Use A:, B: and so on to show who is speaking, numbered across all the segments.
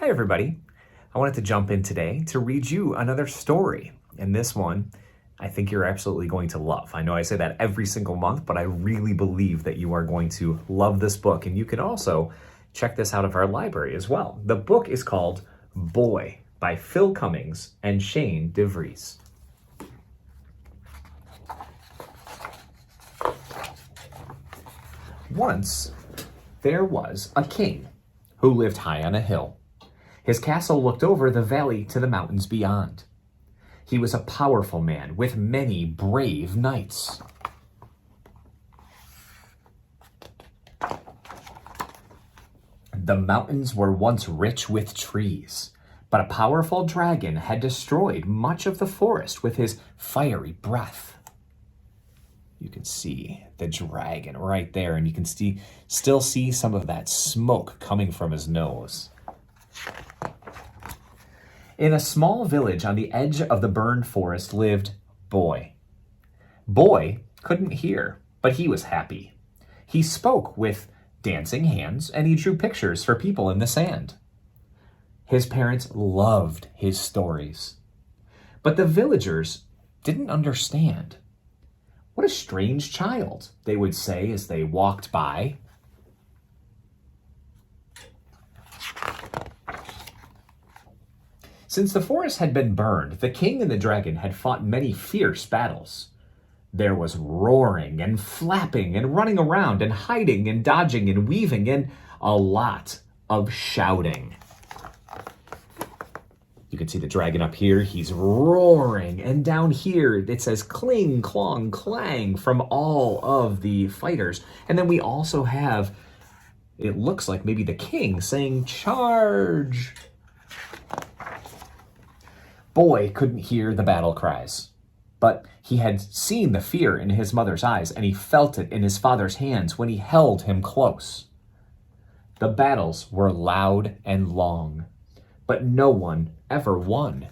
A: Hi, everybody. I wanted to jump in today to read you another story. And this one, I think you're absolutely going to love. I know I say that every single month, but I really believe that you are going to love this book. And you can also check this out of our library as well. The book is called Boy by Phil Cummings and Shane DeVries. Once, there was a king who lived high on a hill. His castle looked over the valley to the mountains beyond. He was a powerful man with many brave knights. The mountains were once rich with trees, but a powerful dragon had destroyed much of the forest with his fiery breath. You can see the dragon right there, and you can still see some of that smoke coming from his nose. In a small village on the edge of the burned forest lived Boy. Boy couldn't hear, but he was happy. He spoke with dancing hands, and he drew pictures for people in the sand. His parents loved his stories, but the villagers didn't understand. What a strange child, they would say as they walked by. Since the forest had been burned, the king and the dragon had fought many fierce battles. There was roaring and flapping and running around and hiding and dodging and weaving and a lot of shouting. You can see the dragon up here. He's roaring. And down here, it says cling, clong, clang from all of the fighters. And then we also have, it looks like maybe the king saying, charge. Boy couldn't hear the battle cries, but he had seen the fear in his mother's eyes, and he felt it in his father's hands when he held him close. The battles were loud and long, but no one ever won.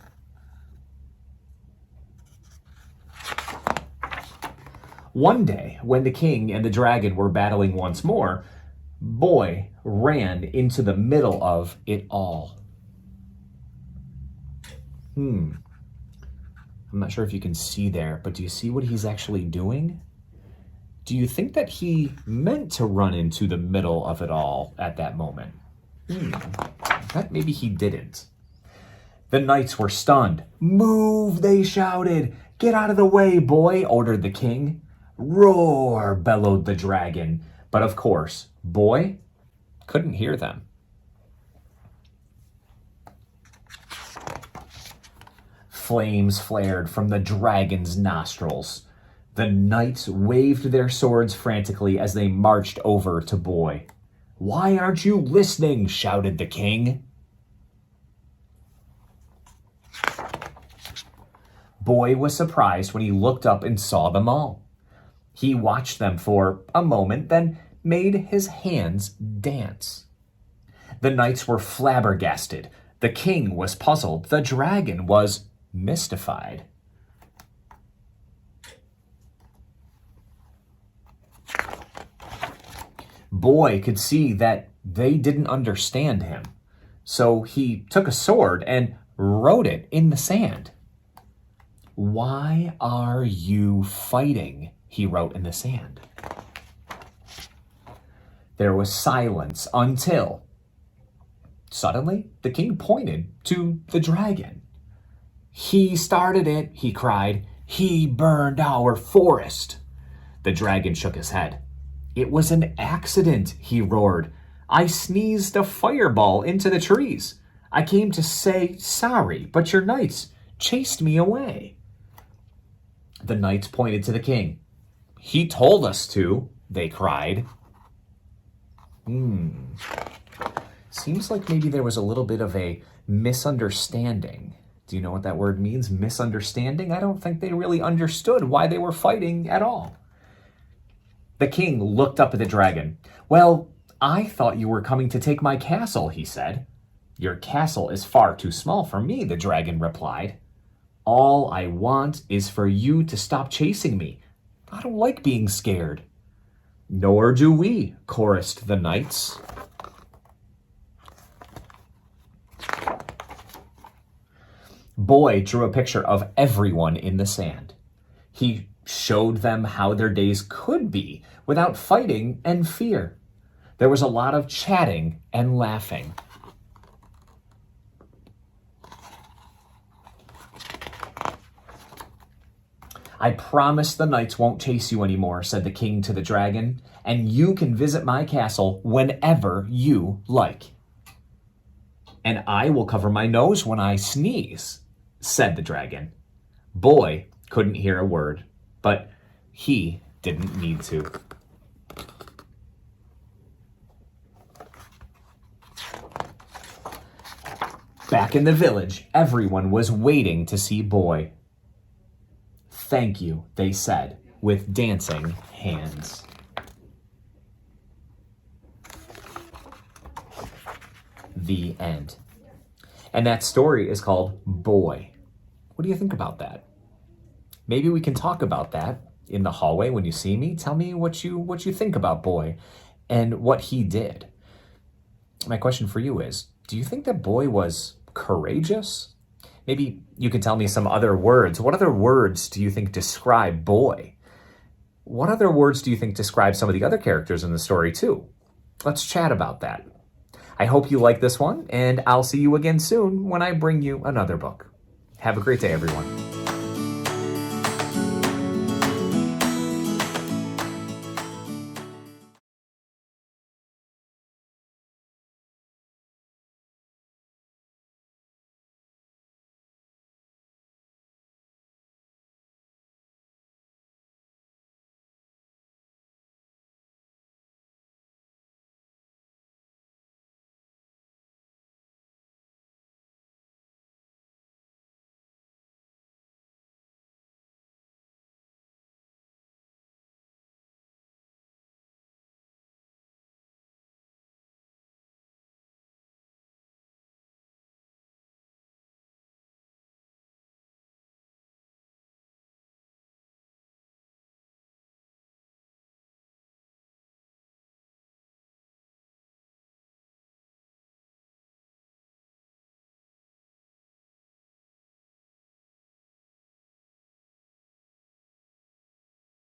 A: One day, when the king and the dragon were battling once more, Boy ran into the middle of it all. I'm not sure if you can see there, but do you see what he's actually doing? Do you think that he meant to run into the middle of it all at that moment? That maybe he didn't. The knights were stunned. Move, they shouted. Get out of the way, Boy, ordered the king. Roar, bellowed the dragon. But of course, Boy couldn't hear them. Flames flared from the dragon's nostrils. The knights waved their swords frantically as they marched over to Boy. Why aren't you listening? Shouted the king. Boy was surprised when he looked up and saw them all. He watched them for a moment, then made his hands dance. The knights were flabbergasted. The king was puzzled. The dragon was mystified. Boy could see that they didn't understand him, so he took a sword and wrote it in the sand. Why are you fighting? He wrote in the sand. There was silence until suddenly the king pointed to the dragon. He started it, he cried. He burned our forest. The dragon shook his head. It was an accident, he roared. I sneezed a fireball into the trees. I came to say sorry, but your knights chased me away. The knights pointed to the king. He told us to, they cried. Seems like maybe there was a little bit of a misunderstanding. Do you know what that word means, misunderstanding? I don't think they really understood why they were fighting at all. The king looked up at the dragon. Well, I thought you were coming to take my castle, he said. Your castle is far too small for me, the dragon replied. All I want is for you to stop chasing me. I don't like being scared. Nor do we, chorused the knights. Boy drew a picture of everyone in the sand. He showed them how their days could be without fighting and fear. There was a lot of chatting and laughing. I promise the knights won't chase you anymore, said the king to the dragon, and you can visit my castle whenever you like. And I will cover my nose when I sneeze, said the dragon. Boy couldn't hear a word, but he didn't need to. Back in the village, everyone was waiting to see Boy. Thank you, they said, with dancing hands. The end. And that story is called Boy. What do you think about that? Maybe we can talk about that in the hallway when you see me. Tell me what you think about Boy and what he did. My question for you is, do you think that Boy was courageous? Maybe you could tell me some other words. What other words do you think describe Boy? What other words do you think describe some of the other characters in the story too? Let's chat about that. I hope you like this one, and I'll see you again soon when I bring you another book. Have a great day, everyone.